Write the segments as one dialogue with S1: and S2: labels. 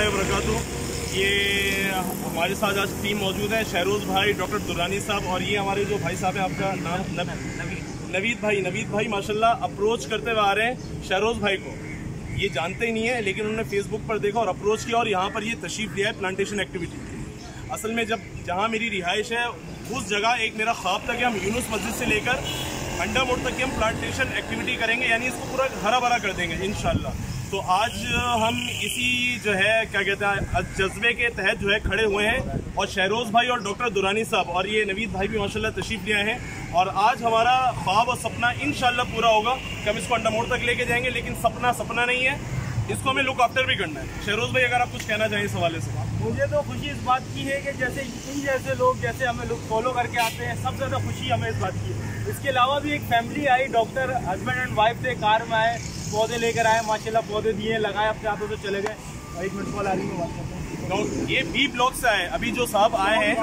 S1: रहमतुल्लाहि व बरकातुहू। ये हमारे साथ आज टीम मौजूद है, शहरोज़ भाई, डॉक्टर दुर्रानी साहब और ये हमारे जो भाई साहब हैं, आपका नाम नवीद भाई माशाल्लाह अप्रोच करते हुए आ रहे हैं। शहरोज़ भाई को ये जानते ही नहीं है, लेकिन उन्होंने फेसबुक पर देखा और अप्रोच किया और यहाँ पर ये तशरीफ़ लिया है प्लांटेशन एक्टिविटी। असल में जहाँ मेरी रिहाइश है उस जगह एक मेरा ख्वाब था कि हम यूनुस मस्जिद से लेकर अंडा मोड़ तक की हम प्लांटेशन एक्टिविटी करेंगे, यानी इसको पूरा हरा भरा कर देंगे इंशाल्लाह। तो आज हम इसी जो है क्या कहते हैं जज्बे के तहत जो है खड़े हुए हैं और शहरोज़ भाई और डॉक्टर दुरानी साहब और ये नवीद भाई भी माशाल्लाह तशरीफ़ लिया हैं और आज हमारा ख्वाब और सपना इंशाल्लाह पूरा होगा कि हम इसको अंडा मोड़ तक लेके जाएंगे। लेकिन सपना नहीं है, इसको हमें लुक आफ्टर भी करना है। शहरोज़ भाई अगर आप कुछ कहना चाहें इस हवाले से।
S2: मुझे तो खुशी इस बात की है कि जैसे इन जैसे लोग जैसे हमें लोग फॉलो करके आते हैं, सबसे ज़्यादा खुशी हमें इस बात की है। इसके अलावा भी एक family I, doctor husband and wife थे, कार में आए, पौधे लेकर आए, माशाल्लाह पौधे दिए, लगाए, अपने हाथों से चले गए। 1 मिनट कॉल आ रही है, बात करते हैं।
S1: तो ये बी ब्लॉक से आए, अभी जो साहब आए हैं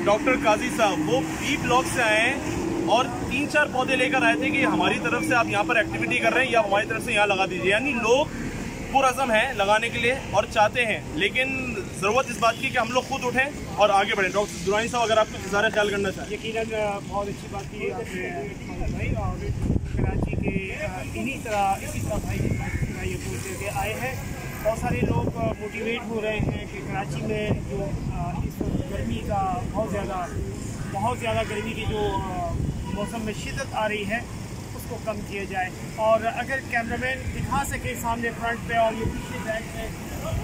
S1: डॉक्टर काजी साहब, वो बी ब्लॉक से आए हैं और 3-4 पौधे लेकर आए थे कि हमारी तरफ से आप यहाँ पर एक्टिविटी कर रहे हैं या हमारी तरफ से यहाँ लगा दीजिए। यानी लोग पुरअज़म है लगाने के लिए और चाहते हैं, लेकिन ज़रूरत इस बात की कि हम लोग खुद उठें और आगे बढ़ें। डॉक्टर दुरानी साहब अगर आपको इज़ारा ख्याल करना चाहें।
S2: यकीनन बहुत अच्छी बात की आपने भाई, और कराची के इसी तरह भाई ये पूछ के आए हैं। बहुत सारे लोग मोटिवेट हो रहे हैं कि कराची में जो इस गर्मी का बहुत ज़्यादा गर्मी की जो मौसम में शिद्दत आ रही है उसको कम किया जाए। और अगर कैमरामैन दिखा सके सामने फ्रंट पे और ये पीछे बैक पे,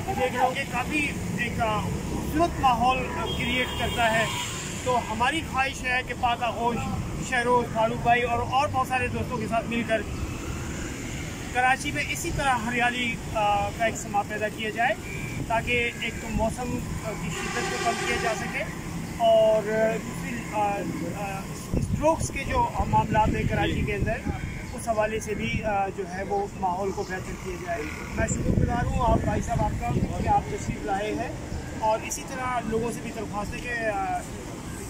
S2: देख रहे होंगे काफ़ी एक खूबसूरत माहौल क्रिएट करता है। तो हमारी ख्वाहिश है कि पाक आगोश, शहरोज़, फारूक भाई और बहुत सारे दोस्तों के साथ मिलकर कराची में इसी तरह हरियाली का एक समा पैदा किया जाए ताकि एक तो मौसम की शिद्दत को कम किया जा सके और स्ट्रोक्स के जो मामला हैं कराची के अंदर उस हवाले से भी जो है वो माहौल को बेहतर किया जाए। मैं शुक्रगुजार हूँ आप भाई साहब आपका कि आप तशरीफ़ लाए हैं और इसी तरह लोगों से भी दरख्वास्त है कि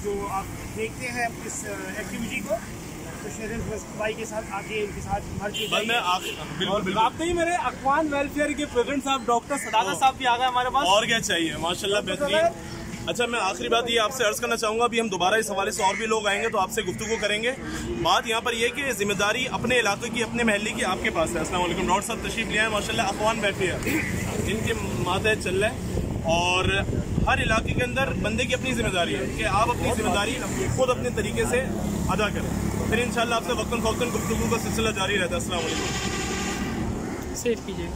S2: जो आप देखते हैं इस एक्टिविटी को तो शहरोज़ भाई के साथ आके उनके साथ हर चीज़
S1: बिल्कुल
S2: आपके ही मेरे अक़वान वेलफेयर के प्रेसिडेंट साहब डॉक्टर सदाकत साहब भी आ गए हमारे पास।
S1: और क्या चाहिए, माशाल्लाह बेहतरीन। अच्छा, मैं आखिरी बात ये आपसे अर्ज़ करना चाहूँगा, अभी हम दोबारा इस हवाले से और भी लोग आएंगे तो आपसे गुफ्तगू करेंगे। बात यहाँ पर यह कि जिम्मेदारी अपने इलाके की, अपने महल्ले की आपके पास है। अस्सलाम वालेकुम, डॉक्टर साहब तशरीफ़ लिया है माशाल्लाह, अक़वान वेलफेयर इनके मातहत चल रहा है और हर इलाके के अंदर बंदे की अपनी जिम्मेदारी है कि आप अपनी जिम्मेदारी खुद अपने तरीके से अदा करें। फिर इंशाल्लाह आपसे वक्तन फ़ौक्तन गुफ्तगू का सिलसिला जारी रहता है। अस्सलाम वालेकुम।
S2: सेफ कीजिए।